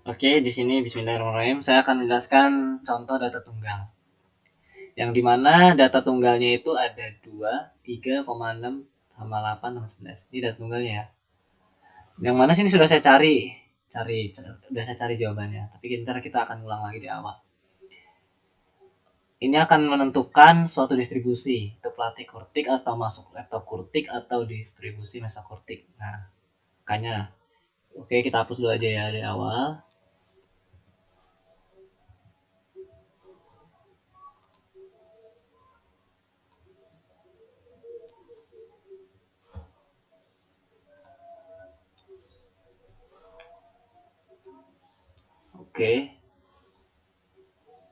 Oke, di sini Bismillahirrahmanirrahim. Saya akan menjelaskan contoh data tunggal. Yang dimana data tunggalnya itu ada 2, 3,6, sama 8, sama 11. Ini data tunggalnya ya. Yang mana sini sudah saya sudah saya cari jawabannya. Tapi ntar kita akan ulang lagi di awal. Ini akan menentukan suatu distribusi, itu pelatih kurtik atau masuk laptop kurtik atau distribusi mesokurtik. Nah, makanya oke kita hapus dulu aja ya di awal. Oke,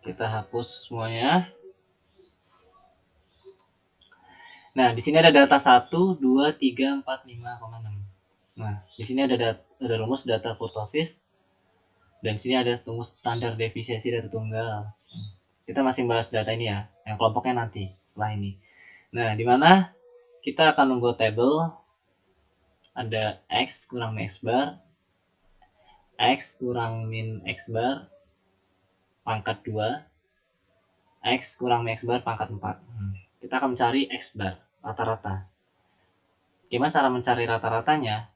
kita hapus semuanya. Nah, di sini ada data 1, 2, 3, 4, 5,6. Nah, di sini ada rumus data kurtosis dan di sini ada rumus standar defisiensi data tunggal. Kita masih bahas data ini ya, yang kelompoknya nanti setelah ini. Nah, di mana kita akan membuat table ada X kurang min X bar, X kurang min X bar pangkat 2, X kurang min X bar pangkat 4. Kita akan mencari X bar rata-rata. Gimana cara mencari rata-ratanya?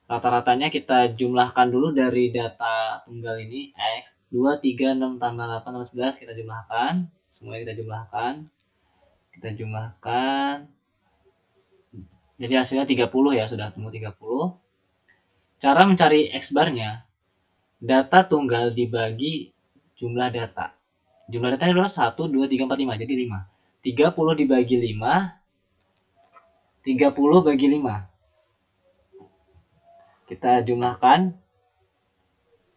Rata-ratanya kita jumlahkan dulu dari data tunggal ini. X 2, 3, 6 tambah 8 tambah 11 kita jumlahkan. Semuanya kita jumlahkan. Kita jumlahkan. Jadi hasilnya 30 ya, sudah temu 30. Cara mencari X barnya, data tunggal dibagi jumlah data. Jumlah datanya adalah 1, 2, 3, 4, 5, jadi 5. 30 dibagi 5, 30 bagi 5. Kita jumlahkan,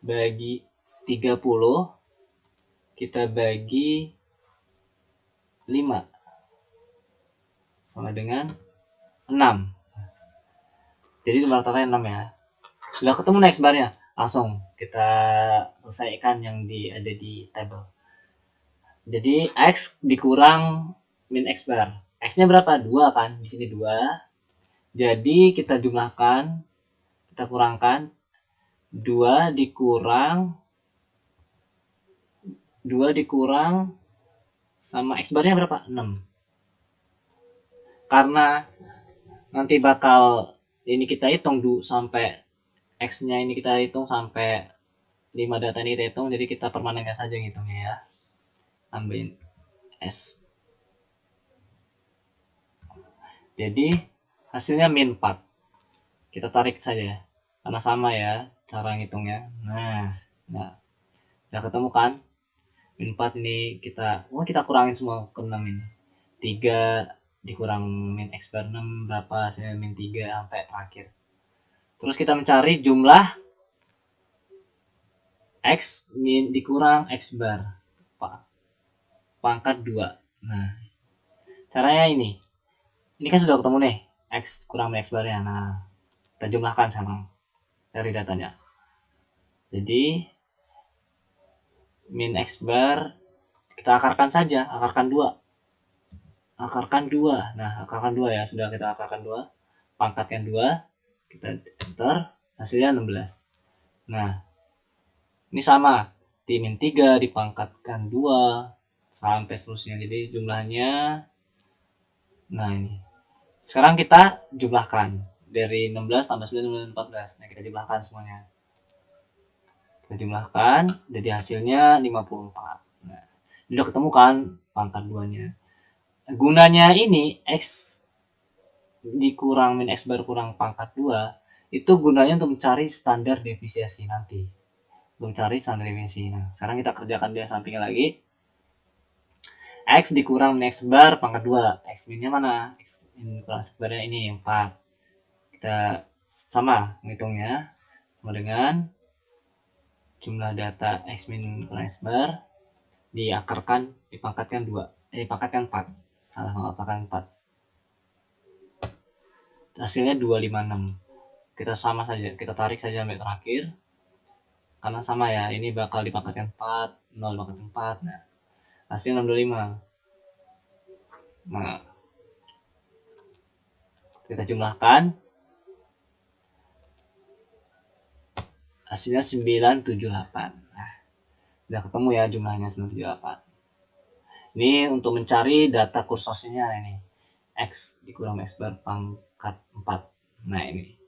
bagi 30, kita bagi 5 sama dengan 6. Jadi rata-rata 6 ya. Sudah ketemu nih X barnya, langsung kita selesaikan yang ada di table. Jadi X dikurang min X bar. X-nya berapa? 2 kan? Di sini 2. Jadi kita jumlahkan, kita kurangkan 2 dikurang sama X barnya berapa? 6. Karena nanti bakal ini kita hitung sampai X-nya ini kita hitung sampai 5 data ini kita hitung, jadi kita permanenkan saja ngitungnya ya. Ambilin S. Jadi hasilnya min 4. Kita tarik saja karena sama ya cara ngitungnya. Nah, udah ketemu kan? Min 4 ini kita kurangin semua ke 6 ini. 3 dikurang min X bar 6 berapa, hasilnya min 3 sampai terakhir. Terus kita mencari jumlah X min dikurang X bar pangkat 2. Nah, caranya ini. Ini kan sudah ketemu nih, X kurang min X barnya. Nah, kita jumlahkan sekarang. Cari datanya. Jadi, min X bar, kita akarkan saja, akarkan 2. Akarkan 2. Nah, akarkan 2 ya, sudah kita akarkan 2. Pangkatkan 2, kita enter, hasilnya 16. Nah, ini sama, di min 3 dipangkatkan 2, sampai seterusnya. Jadi jumlahnya, nah ini. Sekarang kita jumlahkan. Dari 16 tambah 9 tambah 14. Nah, kita jumlahkan semuanya. Kita jumlahkan, jadi hasilnya 54. Nah, sudah ketemu kan pangkat 2-nya. Gunanya ini, X dikurang min X bar kurang pangkat 2, itu gunanya untuk mencari standar defisiensi nanti. Untuk mencari standar defisiensi. Nah, sekarang kita kerjakan dia sampingnya lagi. X dikurang min X bar pangkat 2. X minnya mana? X min kurang X barnya ini 4. Kita sama ngitungnya. Sama dengan jumlah data X min kurang X bar diakarkan, dipangkatkan 2. Dipangkatkan 4. Salah, pangkatkan 4. Hasilnya 256. Kita sama saja, kita tarik saja sampai terakhir. Karena sama ya, ini bakal dipangkatkan 4, 0 dipangkatkan 4. Nah, hasil 625. Nah, kita jumlahkan. Hasilnya 978. Nah, sudah ketemu ya jumlahnya 978. Ini untuk mencari data kursosnya ini. X dikurang X bar pangkat 4. Nah, ini.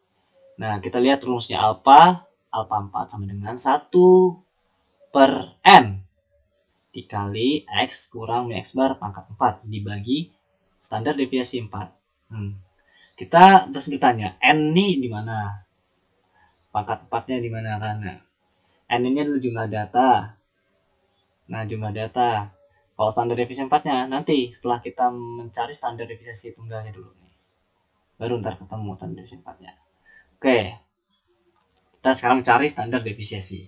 Nah, kita lihat rumusnya alpha 4 sama dengan 1 per N dikali X kurang X bar pangkat 4 dibagi standar deviasi 4. Kita terus bertanya, N ini di mana? Pangkat 4-nya di mana kan? Nah, N ini adalah jumlah data. Nah, jumlah data. Kalau standar deviasi 4-nya nanti setelah kita mencari standar deviasi tunggalnya dulu nih. Baru ntar ketemu standar deviasi 4-nya. Oke. Kita sekarang mencari standar deviasi.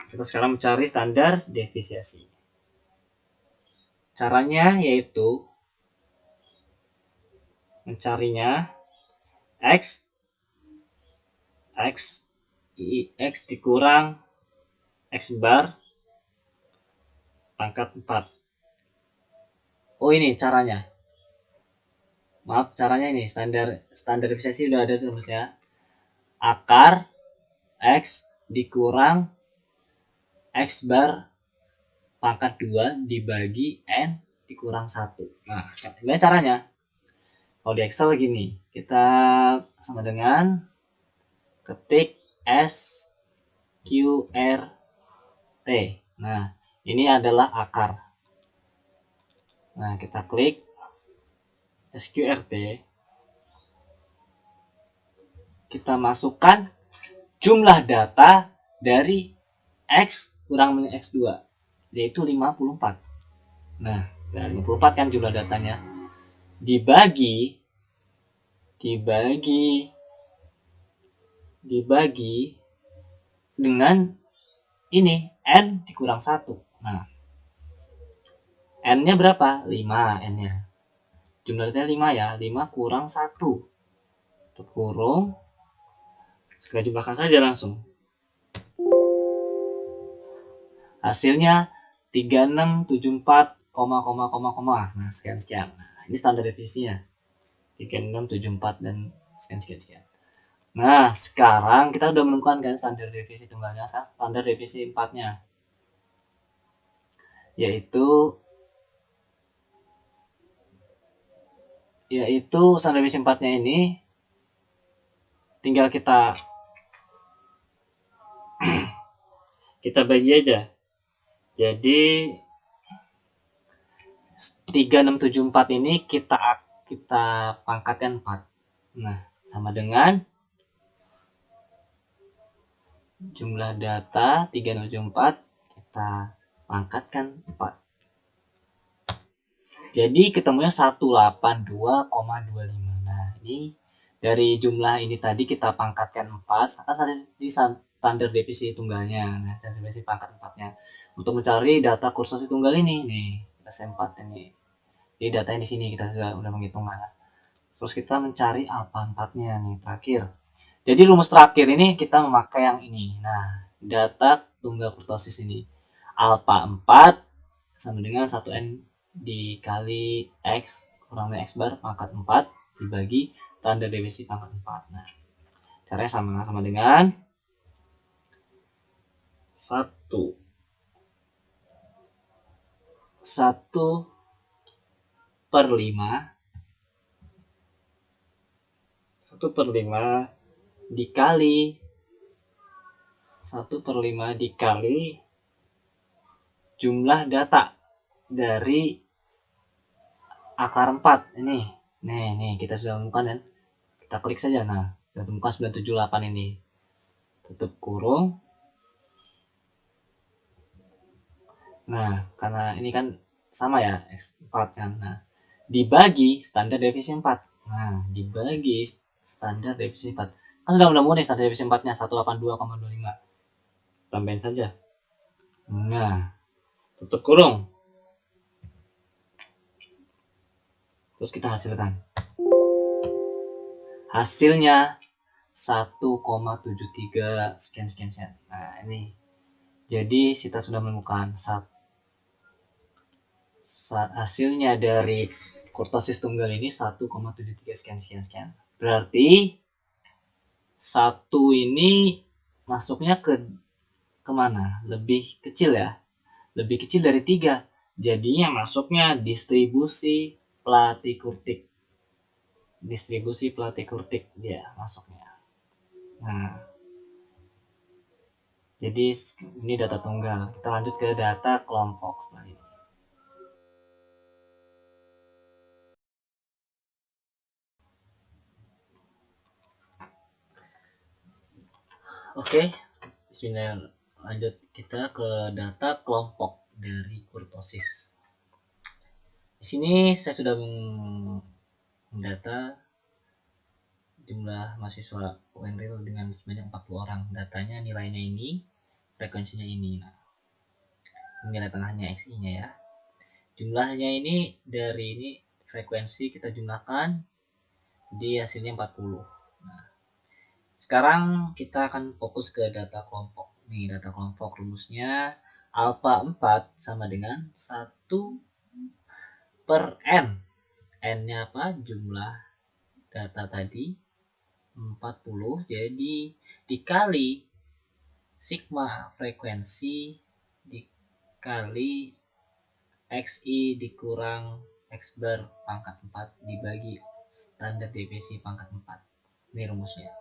Kita sekarang mencari standar deviasi. Caranya yaitu mencarinya X dikurang X bar pangkat 4. Oh, ini caranya. Maaf, caranya ini standar deviasi sudah ada rumusnya. Akar X dikurang X bar pangkat 2 dibagi N dikurang 1. Nah, gimana caranya? Kalau di Excel gini, kita sama dengan ketik S Q R T. Nah, ini adalah akar. Nah, kita klik SQRT. Kita masukkan jumlah data dari X kurang min X2, yaitu 54. Nah, 54 kan jumlah datanya. Dibagi dengan ini, N dikurang 1. Nah, N-nya berapa? 5 N-nya. Jumlahnya 5 ya. 5 kurang 1. Kurung. Sekarang jumlahkan saja langsung. Hasilnya 3674, nah sekian. Nah, ini standar defisinya. 3674 dan sekian. Nah, sekarang kita udah menemukan kan standar defisi tunggalnya. Sekarang standar defisi 4-nya. Yaitu standar defisi 4-nya ini tinggal kita bagi aja. Jadi 3674 ini kita pangkatkan 4. Nah, sama dengan jumlah data 3674 kita pangkatkan 4. Jadi ketemunya 182,25. Nah, ini dari jumlah ini tadi kita pangkatkan 4, akan di standar defisi tunggalnya. Nah, standar defisi pangkat 4-nya. Untuk mencari data kursus tunggal ini nih, S4 ini. Jadi datanya di sini kita sudah menghitungnya. Terus kita mencari alpha 4-nya nih terakhir. Jadi rumus terakhir ini kita memakai yang ini. Nah, data tunggal kurtosis ini. Alpha 4 sama dengan 1N dikali X kurang X bar pangkat 4 dibagi standar defisi pangkat 4. Nah, caranya sama dengan 1 per 5 dikali 1/5 dikali jumlah data dari akar 4 ini. Nih kita sudah menemukan dan kita klik saja. Nah, sudah temukan 978 ini. Tutup kurung. Nah, karena ini kan sama ya, X4 kan. Nah, dibagi standar defisi 4. Nah, dibagi standar defisi 4. Kan sudah menemukan nih standar defisi 4-nya 182,25. Tambahin saja. Nah, tutup kurung. Terus kita hasilkan. Hasilnya 1,73 sekian. Nah, ini. Jadi kita sudah menemukan hasilnya dari kurtosis tunggal ini 1,73 sekian. Berarti 1 ini masuknya kemana? Lebih kecil ya, lebih kecil dari 3. Jadinya masuknya distribusi Platy-Kurtic. Distribusi Platy-Kurtic dia masuknya. Nah, jadi ini data tunggal. Kita lanjut ke data kelompok setelah ini. Oke, bismillah, lanjut kita ke data kelompok dari kurtosis. Di sini saya sudah mendata jumlah mahasiswa UNRIL dengan sebanyak 40 orang. Datanya nilainya ini, frekuensinya ini. Nah, nilai tengahnya XI-nya ya. Jumlahnya ini dari ini frekuensi kita jumlahkan, jadi hasilnya 40. Nah, sekarang kita akan fokus ke data kelompok. Nih, data kelompok rumusnya alpha 4 sama dengan 1 per N. N-nya apa? Jumlah data tadi 40, jadi dikali sigma frekuensi dikali XI dikurang X bar pangkat 4 dibagi standar deviasi pangkat 4. Ini rumusnya.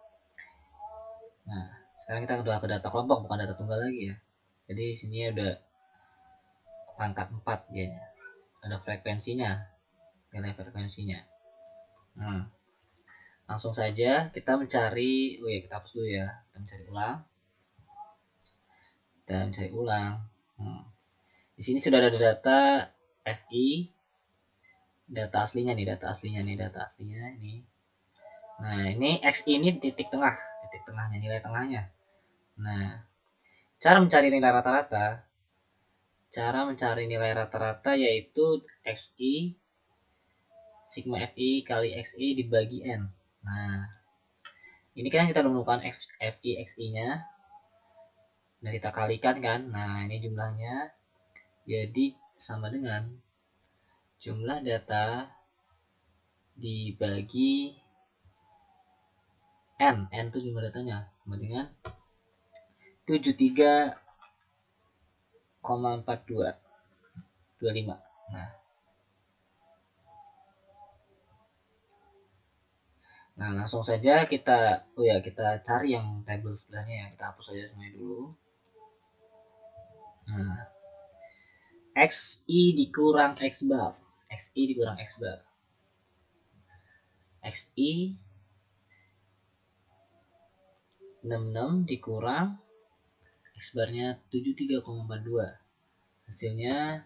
Nah, sekarang kita udah ke data kelompok, bukan data tunggal lagi ya. Jadi sini udah pangkat 4 dianya. Ada frekuensinya, nilai frekuensinya. Nah, langsung saja kita mencari, kita hapus dulu ya. Kita mencari ulang. Di sini sudah ada data FI, data aslinya nih. Nah, ini XI ini titik tengahnya, nilai tengahnya. Nah, cara mencari nilai rata-rata yaitu XI sigma FI kali XI dibagi N. Nah, ini kan kita menemukan FI XI-nya. Nah, kita kalikan kan. Nah, ini jumlahnya. Jadi sama dengan jumlah data dibagi N. N itu jumlah datanya. Sama dengan 73,4225. Nah, langsung saja kita cari yang tabel sebelahnya ya. Kita hapus saja semuanya dulu. Nah, XI dikurang X bar. XI 66 dikurang X barnya 73,42. Hasilnya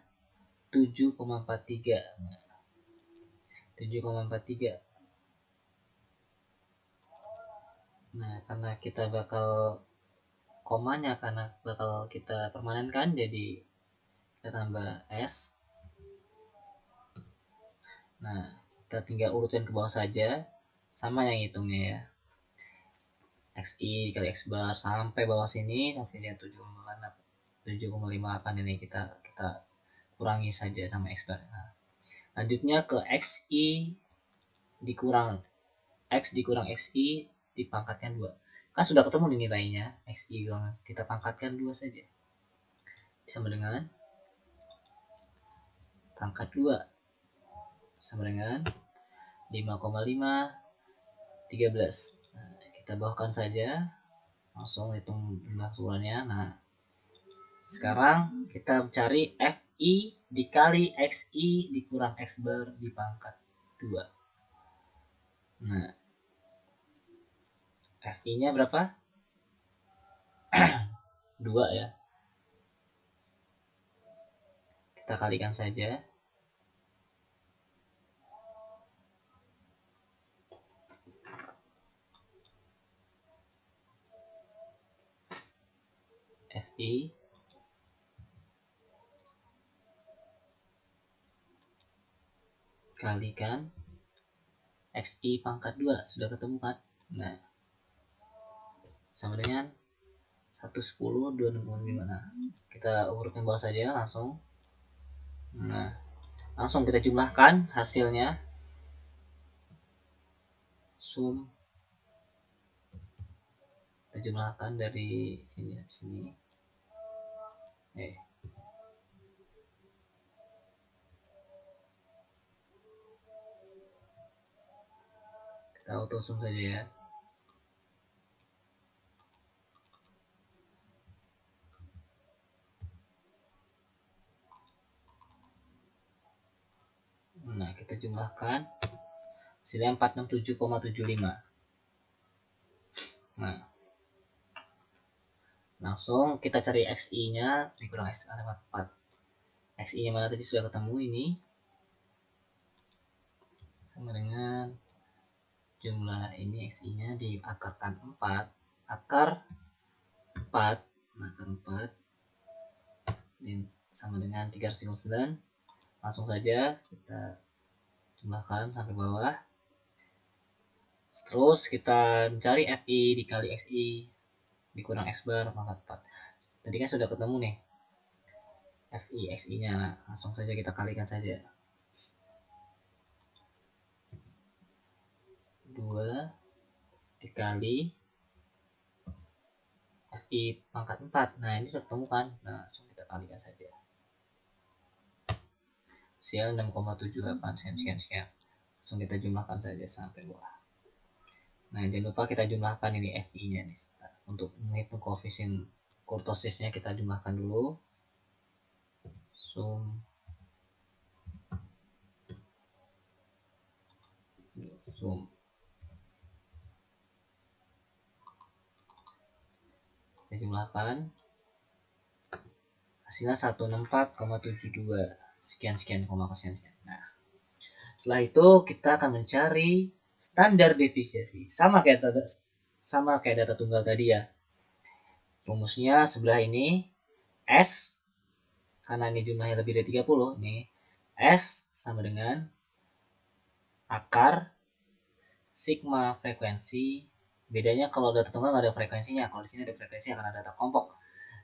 7,43. 7,43. Nah, karena kita bakal komanya karena bakal kita permanenkan, jadi kita tambah S. Nah, kita tinggal urutin ke bawah saja, sama yang hitungnya ya. XI kali X bar sampai bawah sini hasilnya 7,58. Ini kita kurangi saja sama X bar. Nah, lanjutnya ke XI dikurang X dikurang XI dipangkatkan 2. Kan sudah ketemu nih nilainya. XI kita pangkatkan 2 saja. Sama dengan pangkat 2 sama dengan 5,5 13. Nah, kita bawahkan saja, langsung hitung jumlah surannya. Nah, sekarang kita cari FI dikali XI dikurang X bar dipangkat 2. Nah, FI nya berapa? 2 ya. Kita kalikan saja. FI kalikan XI pangkat 2. Sudah ketemu kan? Nah, sama dengan 110 265. Nah, kita urutkan bawah saja langsung. Nah, langsung kita jumlahkan hasilnya. Sum. Kita jumlahkan dari sini ke sini. Kita auto sum saja ya. Nah, kita jumlahkan hasilnya 467,75. Nah, langsung kita cari XI-nya dikurang X lewat 4. XI-nya mana tadi sudah ketemu, ini sama dengan jumlah ini XI-nya diakarkan 4. Akar 4. Nah, akar 4 ini sama dengan 359. Langsung saja kita jumlahkan sampai bawah. Terus kita mencari FI dikali XI dikurang X bar pangkat 4. Tadi kan sudah ketemu nih FI XI nya, langsung saja kita kalikan saja. 2 dikali FI pangkat 4. Nah, ini sudah ketemu kan. Nah, langsung kita kalikan saja. Hasil 6,78 sekian. Langsung kita jumlahkan saja sampai bawah. Nah, jangan lupa kita jumlahkan ini FI-nya nih. Untuk menghitung koefisien kurtosisnya kita jumlahkan dulu. Sum kita jumlahkan hasilnya 164,72 sekian. Nah, setelah itu kita akan mencari standar deviasi sama kayak data tunggal tadi ya. Rumusnya sebelah ini S, karena ini jumlahnya lebih dari 30 nih, S sama dengan akar sigma frekuensi. Bedanya kalau data tunggal nggak ada frekuensinya, kalau di sini ada frekuensi karena data kelompok.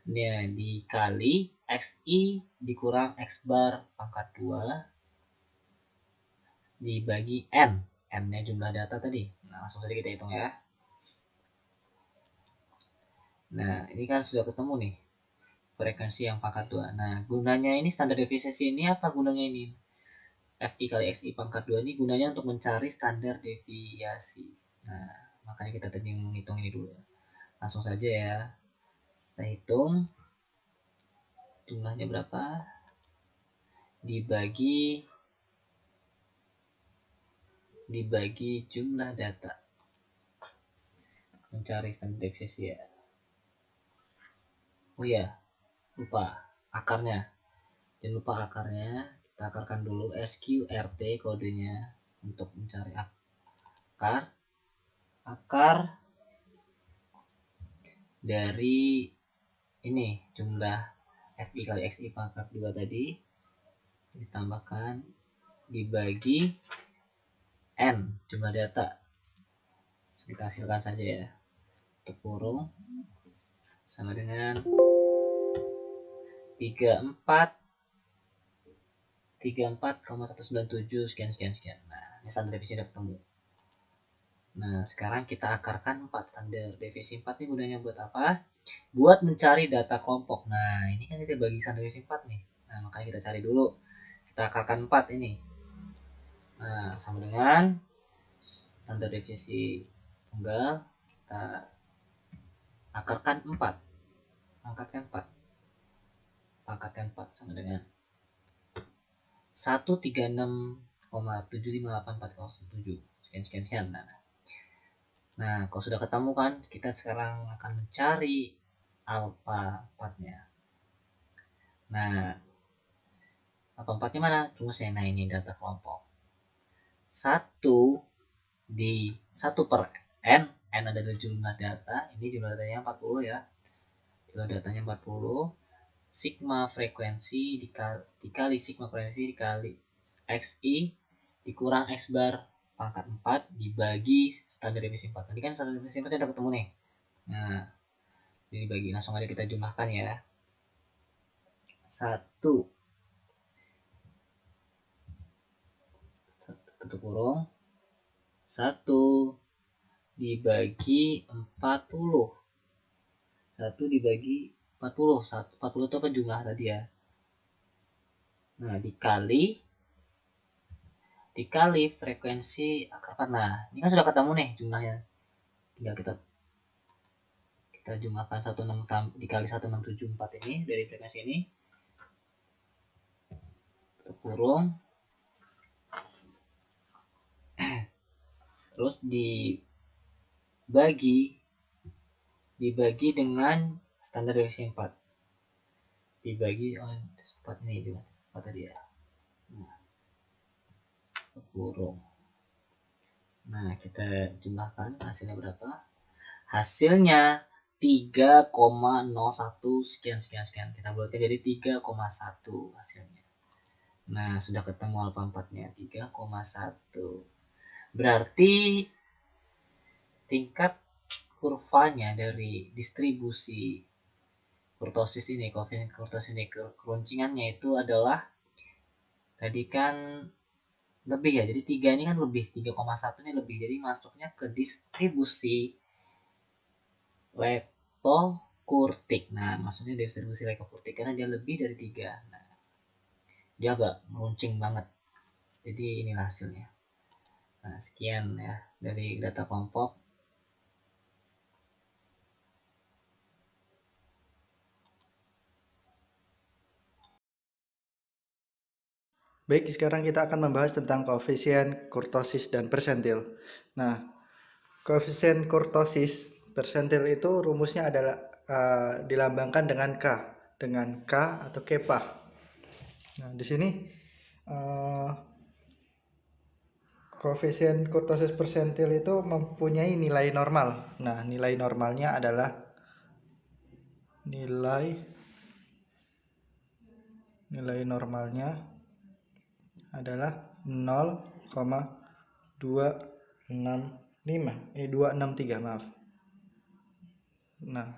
Nah, dikali XI dikurang X bar pangkat 2 dibagi N. N-nya jumlah data tadi. Nah, langsung saja kita hitung ya. Nah, ini kan sudah ketemu nih frekuensi yang pangkat 2. Nah, gunanya ini standar deviasi ini apa gunanya ini? FI kali XI pangkat 2 ini gunanya untuk mencari standar deviasi. Nah, makanya kita tadi menghitung ini dulu. Langsung saja ya. Kita hitung jumlahnya berapa. Dibagi jumlah data. Mencari standar deviasi ya. Oh iya, lupa akarnya. Jangan lupa akarnya. Kita akarkan dulu SQRT kodenya untuk mencari akar. Akar dari ini jumlah FI kali XI pangkat 2 tadi ditambahkan dibagi N jumlah data. Kita hasilkan saja ya. Tutup kurung sama dengan 34,197 sekian. Nah, ini standar deviasi udah ketemu. Nah, sekarang kita akarkan 4. Standar deviasi 4 ini gunanya buat apa? Buat mencari data kelompok. Nah, ini kan kita bagi standar deviasi 4 nih. Nah, makanya kita cari dulu. Kita akarkan 4 ini. Nah, sama dengan standar deviasi tunggal, kita akarkan 4. Pangkatkan 4 sama dengan 136,75847 sekian. Nah, kalau sudah ketemu kan, kita sekarang akan mencari alfa 4-nya. Nah, alfa 4-nya mana? Rumusnya, nah ini data kelompok. 1 per N adalah jumlah data, ini jumlah datanya 40 ya. Jumlah datanya 40. Sigma frekuensi dikali sigma frekuensi dikali XI dikurang X bar pangkat 4 dibagi standar deviasi 4. Tadi kan standar deviasi 4 udah ketemu nih. Nah, jadi dibagi, langsung aja kita jumlahkan ya. 1 tutup kurung 1 dibagi 40 1 dibagi 40. 40 itu apa jumlah tadi ya. Nah, dikali frekuensi akar 4. Nah, ini kan sudah ketemu nih jumlahnya. Tinggal kita jumlahkan 16 dikali 1674 ini dari frekuensi ini. Tutup kurung. Terus dibagi dengan standar deviasi 4. Dibagi oleh 4 ini juga. 4 tadi ya. Nah, kurung. Nah, kita jumlahkan hasilnya berapa? Hasilnya 3,01 sekian. Kita buatkan jadi 3,1 hasilnya. Nah, sudah ketemu alfa 4-nya 3,1. Berarti tingkat kurvanya dari distribusi kurtosis ini, koefisien kurtosis ini, keruncingannya itu adalah tadi kan lebih ya, jadi 3 ini kan lebih, 3,1 ini lebih, jadi masuknya ke distribusi leptokurtik. Nah, maksudnya distribusi leptokurtik karena dia lebih dari 3. Nah, dia agak meruncing banget. Jadi inilah hasilnya. Nah, sekian ya dari data kelompok. Baik, sekarang kita akan membahas tentang koefisien kurtosis dan persentil. Nah, koefisien kurtosis persentil itu rumusnya adalah dilambangkan dengan K atau kepa. Nah, di sini koefisien kurtosis persentil itu mempunyai nilai normal. Nah, nilai normalnya adalah nilai normalnya adalah 265 maaf. Nah,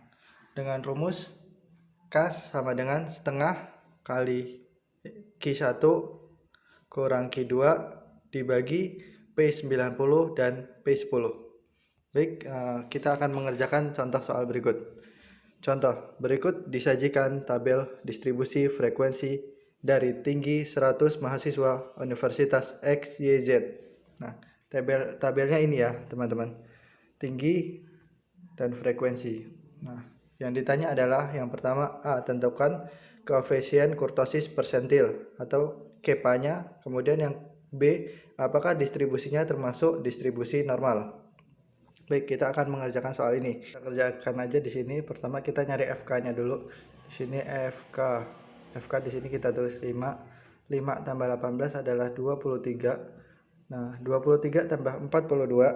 dengan rumus K sama dengan setengah kali Q1 kurang Q2 dibagi P90 dan P10. Baik, kita akan mengerjakan contoh soal berikut. Contoh berikut disajikan tabel distribusi frekuensi dari tinggi 100 mahasiswa Universitas XYZ. Nah, tabelnya ini ya, teman-teman. Tinggi dan frekuensi. Nah, yang ditanya adalah yang pertama A, tentukan koefisien kurtosis persentil atau kepanya. Kemudian yang B, apakah distribusinya termasuk distribusi normal. Baik, kita akan mengerjakan soal ini. Kita kerjakan aja di sini. Pertama kita nyari FK-nya dulu. Di sini FK. FK di sini kita tulis 5. 5 tambah 18 adalah 23. Nah, 23 tambah 42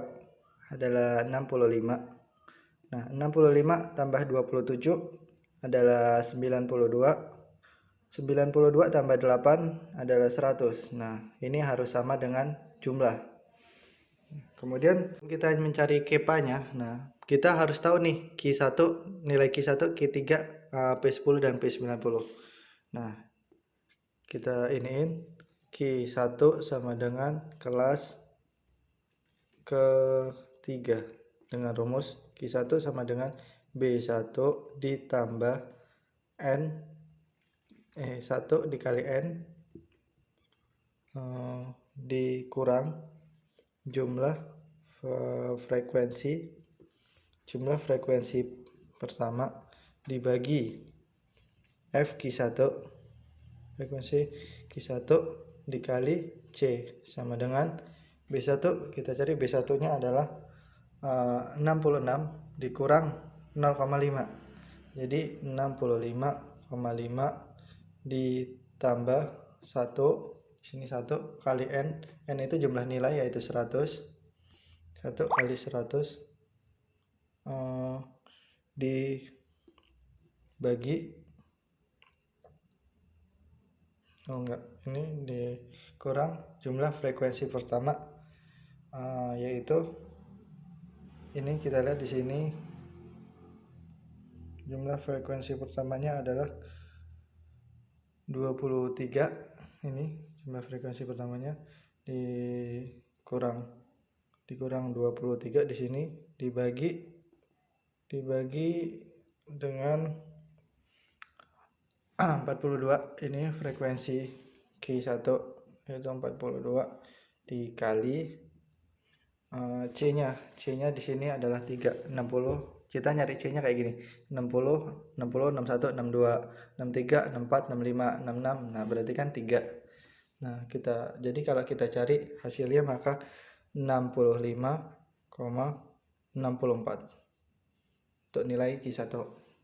adalah 65. Nah, 65 tambah 27 adalah 92. 92 tambah 8 adalah 100. Nah, ini harus sama dengan jumlah. Kemudian kita mencari kepanya. Nah, kita harus tahu nih Q1, nilai Q1, Q3, P10 dan P90. Nah, kita iniin Q1 sama dengan kelas ke-3 dengan rumus Q1 sama dengan B1 ditambah N 1 dikali N dikurang jumlah frekuensi pertama dibagi Q1 frekuensi Q1 dikali C sama dengan B1. Kita cari B1 nya adalah 66 dikurang 0,5, jadi 65,5 ditambah 1, sini 1 kali N itu jumlah nilai yaitu 100. 1 kali 100 dibagi ini dikurang jumlah frekuensi pertama, yaitu ini kita lihat di sini jumlah frekuensi pertamanya adalah 23. Ini jumlah frekuensi pertamanya dikurang 23 di sini dibagi dengan 42. Ini frekuensi Q1 yaitu 42 dikali C-nya. C-nya di sini adalah 3, 60. Kita nyari C-nya kayak gini. 60, 60, 61, 62, 63, 64, 65, 66. Nah, berarti kan 3. Nah, jadi kalau kita cari hasilnya maka 65,64 untuk nilai Q1.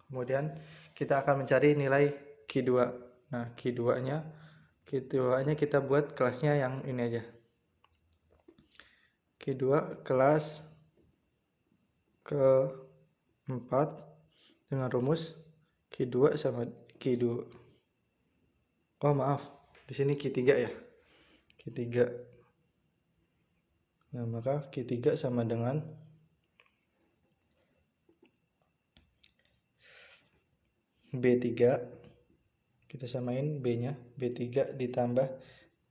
Kemudian kita akan mencari nilai Q2. Nah, Q2-nya kita buat kelasnya yang ini aja. Q2 kelas ke-4 dengan rumus Q2 sama Q2. Oh, maaf. Di sini Q3 ya. Q3. Nah, maka Q3 sama dengan B3. Kita samain B-nya. B3 ditambah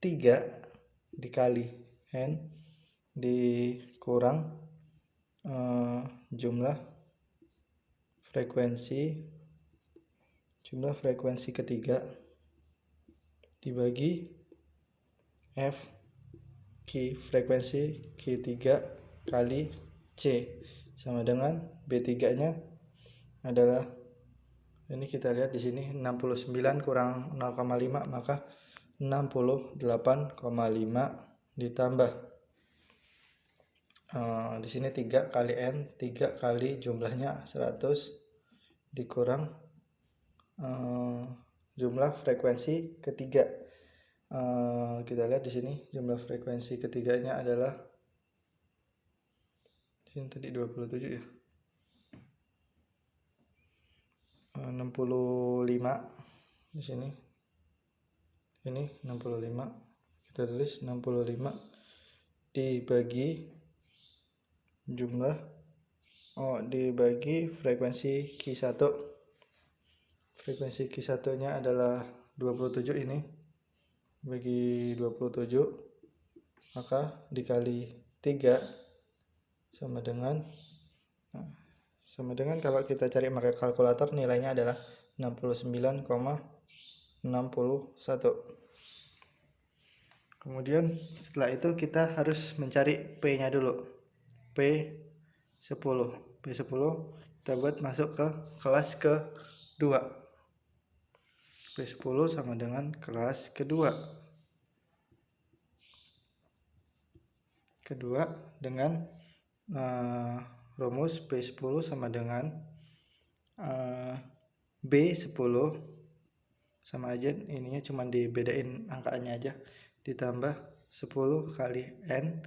3 dikali N dikurang jumlah frekuensi ketiga dibagi F frekuensi Q3 kali C sama dengan B3 nya adalah, ini kita lihat di sini 69 kurang 0,5 maka 68,5 ditambah di sini 3 kali N, 3 kali jumlahnya 100 dikurang jumlah frekuensi ketiga. Kita lihat di sini jumlah frekuensi ketiganya adalah di sini tadi 27 ya. 65 di sini. Ini 65. Kita tulis 65 dibagi dibagi frekuensi Q1. Frekuensi Q1-nya adalah 27 ini. Bagi 27 maka dikali 3 sama dengan kalau kita cari pakai kalkulator nilainya adalah 69,61. Kemudian setelah itu kita harus mencari P-nya dulu. P10 kita buat masuk ke kelas ke-2. P10 sama dengan kelas kedua dengan rumus P10 sama dengan B10 sama aja, ininya cuma dibedain angkaannya aja, ditambah 10 kali N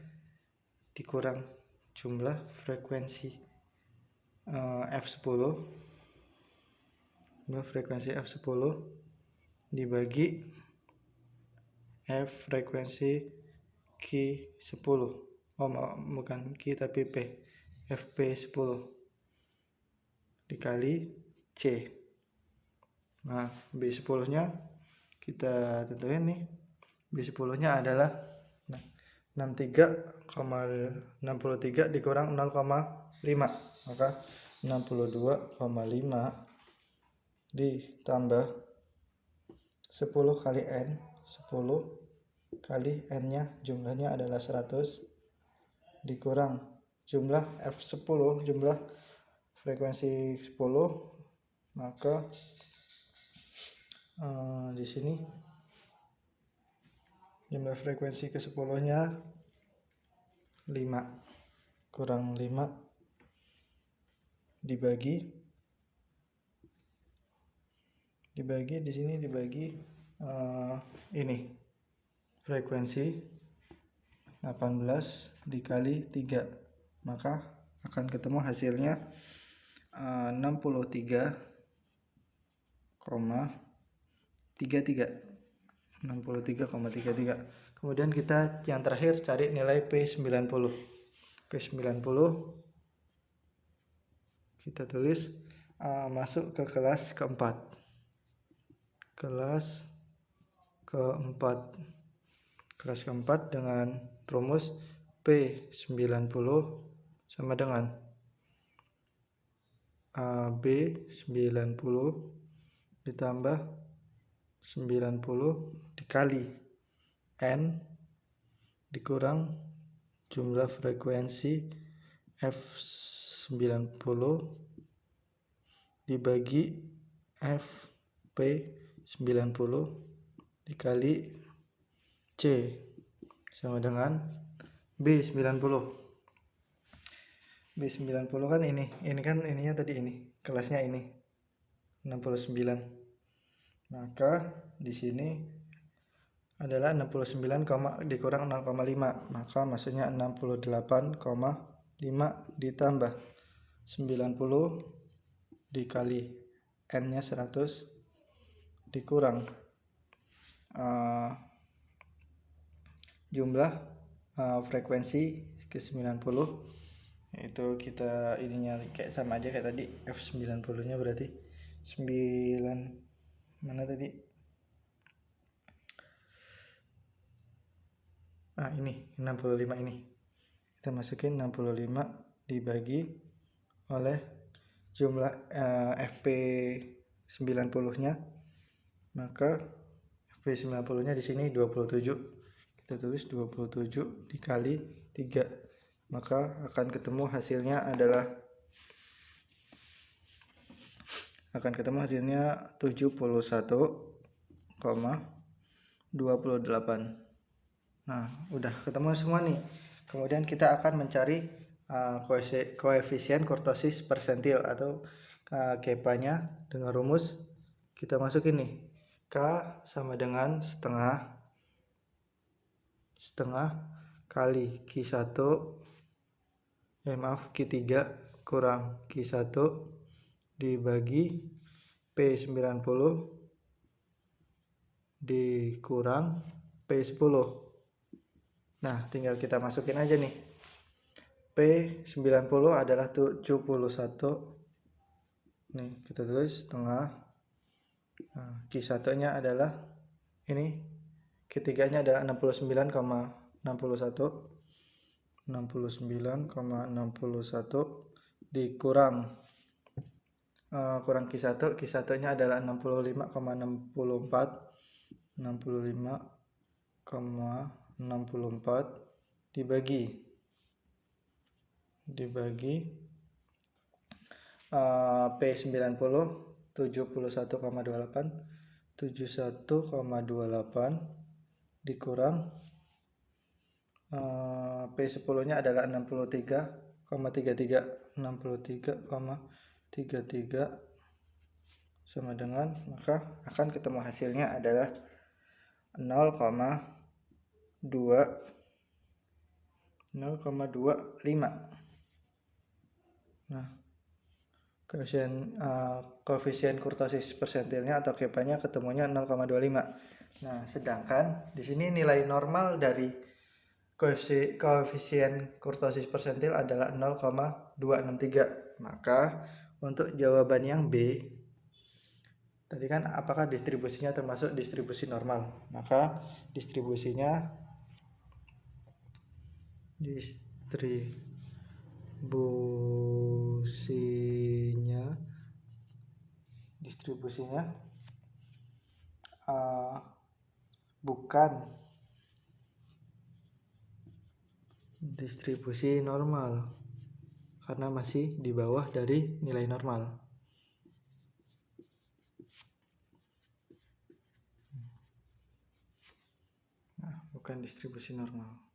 dikurang jumlah frekuensi F10 dibagi F frekuensi Q10. Bukan Q tapi P. FP10 dikali C. Nah, B10 nya kita tentuin nih. B10 nya adalah 63,63 dikurang 0,5 maka 62,5 ditambah 10 kali N. 10 kali N nya jumlahnya adalah 100 dikurang jumlah F10, jumlah frekuensi 10, maka di sini jumlah frekuensi ke-10 nya 5 kurang 5 dibagi di sini dibagi ini frekuensi 18 dikali 3 maka akan ketemu hasilnya 63,33. Kemudian kita yang terakhir cari nilai P90. Kita tulis masuk ke kelas keempat. Kelas keempat dengan rumus P90 sama dengan B 90 ditambah 90 dikali N dikurang jumlah frekuensi F90 dibagi Fp90 dikali C sama dengan B90. B90 kan ini kan ininya tadi, ini kelasnya ini 69. Maka di sini adalah 69, dikurang 0,5, maka maksudnya 68,5 ditambah 90 dikali N nya 100 dikurang jumlah frekuensi ke 90, itu kita ininya kayak sama aja kayak tadi. F90 nya berarti 9 mana tadi, ini 65, ini kita masukin 65 dibagi oleh jumlah Fp90 nya, maka Fp90 nya di sini 27, kita tulis 27 dikali 3, maka akan ketemu hasilnya 71,28. Nah, udah ketemu semua nih. Kemudian kita akan mencari koefisien kurtosis persentil atau kapanya dengan rumus kita masukin nih. K sama dengan setengah kali Q1 Q3 kurang Q1 dibagi P90 dikurang P10. Nah, tinggal kita masukin aja nih. P90 adalah 71. Nih, kita tulis setengah. Q1-nya adalah ini. Q3-nya adalah 69,61. 69,61 dikurang kurang Q1. Q1-nya adalah 65,64. 65,64 dibagi P90 71,28 dikurang P10 nya adalah 63,33 sama dengan, maka akan ketemu hasilnya adalah 0,25. Nah, koefisien kurtosis persentilnya atau kapanya ketemunya 0,25. Nah, sedangkan di sini nilai normal dari koefisien kurtosis persentil adalah 0,263. Maka untuk jawaban yang B tadi kan apakah distribusinya termasuk distribusi normal, maka distribusinya bukan distribusi normal karena masih di bawah dari nilai normal. Nah, bukan distribusi normal.